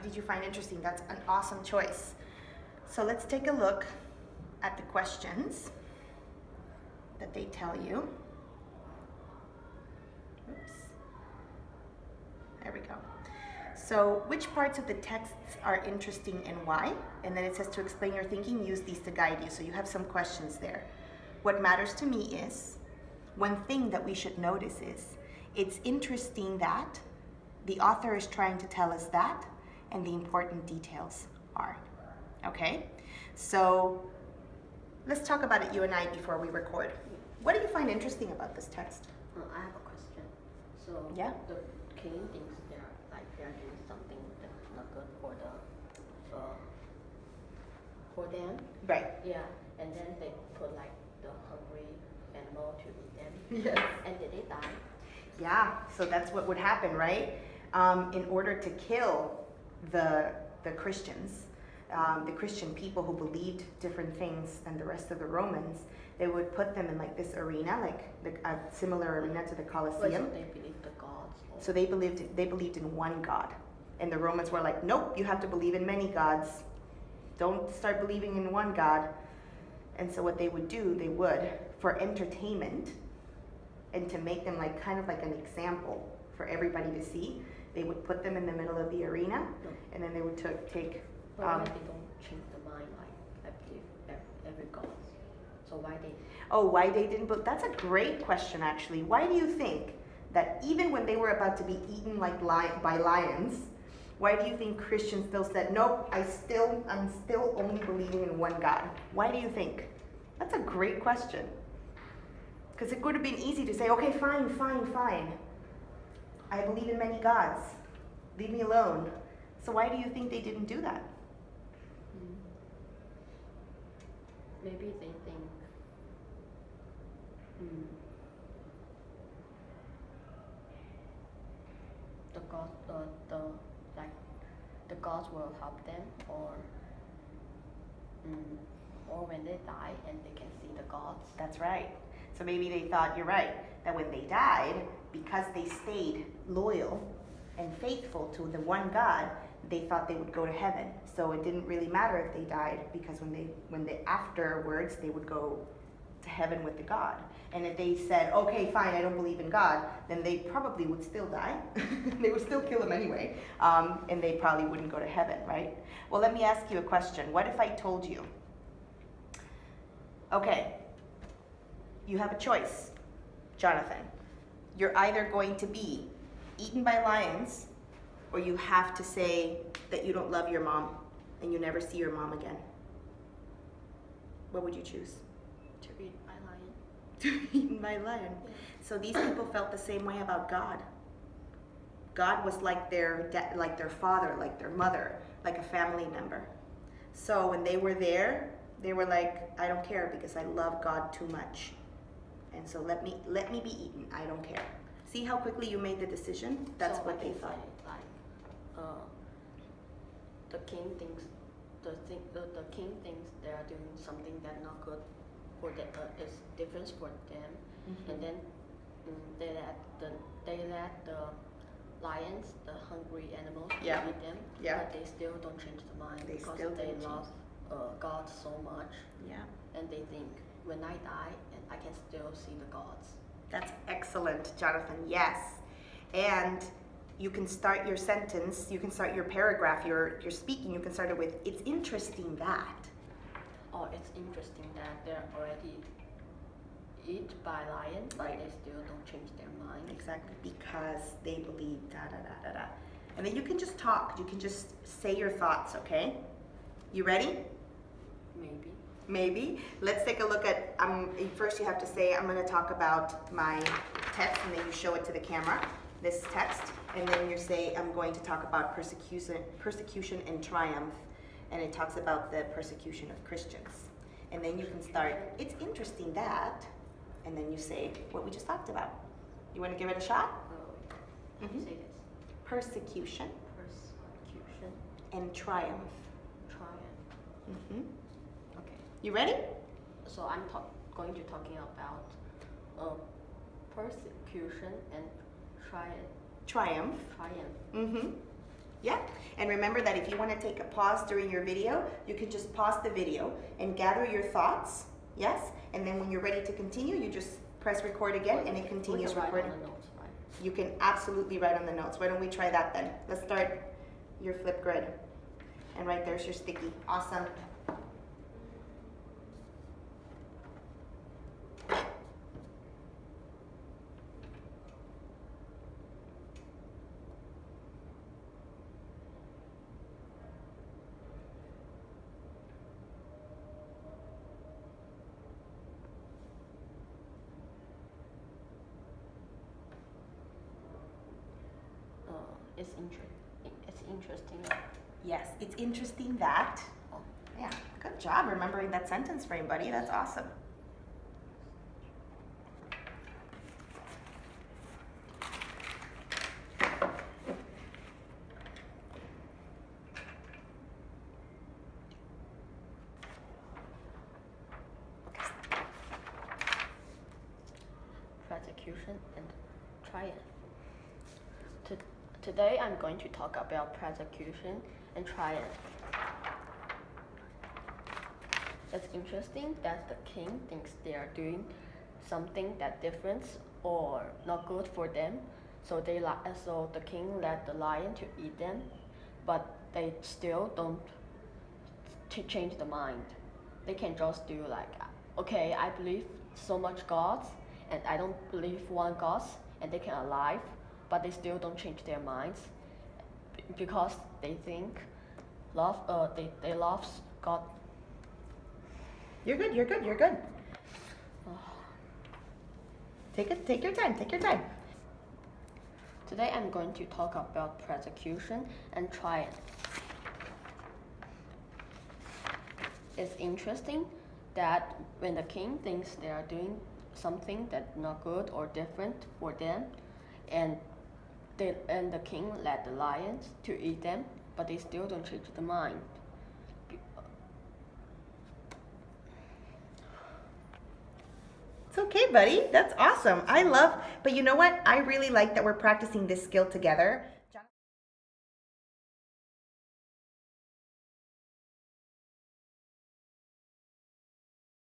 What did you find interesting? That's an awesome choice. So let's take a look at the questions that they tell you. Oops. There we go. So which parts of the texts are interesting and why? And then it says to explain your thinking, use these to guide you. So you have some questions there. What matters to me is, one thing that we should notice is, it's interesting that the author is trying to tell us that, and the important details are. Okay? So let's talk about it, you and I, before we record. What do you find interesting about this text? I have a question. So Yeah. the king thinks they're doing something that's not good for them. Right. Yeah, and then they put like the hungry animal to eat them. Yes. And did they die? Yeah, so that's what would happen, right? In order to kill the Christians, the Christian people who believed different things than the rest of the Romans, they would put them in like this arena, like a similar arena to the Colosseum. Wait, so they believe the gods? Or? So they believed in one God, and the Romans were like, nope, you have to believe in many gods. Don't start believing in one God. And so what they would do, they would, for entertainment, and to make them like kind of like an example for everybody to see, they would put them in the middle of the arena, and then they would take. But why they don't change the mind? Like I believe every god. So why they? Oh, why they didn't? But that's a great question, actually. Why do you think that even when they were about to be eaten like by lions, why do you think Christians still said, nope, I'm still only believing in one God? Why do you think? That's a great question. Because it would have been easy to say, okay, fine. I believe in many gods. Leave me alone. So why do you think they didn't do that? Maybe they think the gods, the gods will help them, or when they die and they can see the gods. That's right. So maybe they thought, you're right, that when they died, because they stayed loyal and faithful to the one God, they thought they would go to heaven. So it didn't really matter if they died, because when they afterwards, they would go to heaven with the God. And if they said, okay, fine, I don't believe in God, then they probably would still die. They would still kill him anyway. And they probably wouldn't go to heaven, right? Well, let me ask you a question. What if I told you, okay, you have a choice, Jonathan. You're either going to be eaten by lions, or you have to say that you don't love your mom and you never see your mom again. What would you choose? To be eaten by lion. To be eaten by a lion. So these people felt the same way about God. God was like their father, like their mother, like a family member. So when they were there, they were like, I don't care because I love God too much. And so let me be eaten. I don't care. See how quickly you made the decision? That's so what I they can thought. say, the king thinks the king thinks they are doing something that's not good for the is different for them, and then they let the lions, the hungry animals, eat them. Yeah. But they still don't change the mind because they love God so much. Yeah. And they think, when I die, and I can still see the gods. That's excellent, Jonathan. Yes. And you can start your sentence, you can start your paragraph, you're speaking, you can start it with, it's interesting that. Oh, it's interesting that they're already eaten by lions, but they still don't change their mind. Exactly, because they believe da-da-da-da-da. And then you can just talk, you can just say your thoughts, okay? You ready? Maybe. Let's take a look at, first you have to say, I'm going to talk about my text, and then you show it to the camera, this text, and then you say, I'm going to talk about persecution and triumph, and it talks about the persecution of Christians. And then you can start, it's interesting that, and then you say what we just talked about. You want to give it a shot? How do you say this? Persecution. Persecution. And triumph. Triumph. Okay. You ready? So I'm going to talking about persecution and triumph. Triumph. Yeah, and remember that if you want to take a pause during your video, you can just pause the video and gather your thoughts, yes? And then when you're ready to continue, you just press record again and it continues recording. You can absolutely write on the notes. Why don't we try that then? Let's start your Flipgrid. And right there's your sticky. Awesome. It's interesting. Yes, it's interesting that. Oh. Yeah, good job remembering that sentence frame, buddy. That's awesome. Persecution and triumph. Today I'm going to talk about persecution and triumph. It's interesting that the king thinks they are doing something that different or not good for them, so the king let the lion to eat them, but they still don't change the mind. They can just do like, okay, I believe so much gods, and I don't believe one god, and they can alive, but they still don't change their minds because they think they love God. You're good, you're good, you're good. Take your time, take your time. Today I'm going to talk about persecution and triumph. It's interesting that when the king thinks they are doing something that's not good or different for them, and the king let the lions to eat them, but they still don't change the mind. It's okay, buddy. That's awesome. But you know what? I really like that we're practicing this skill together.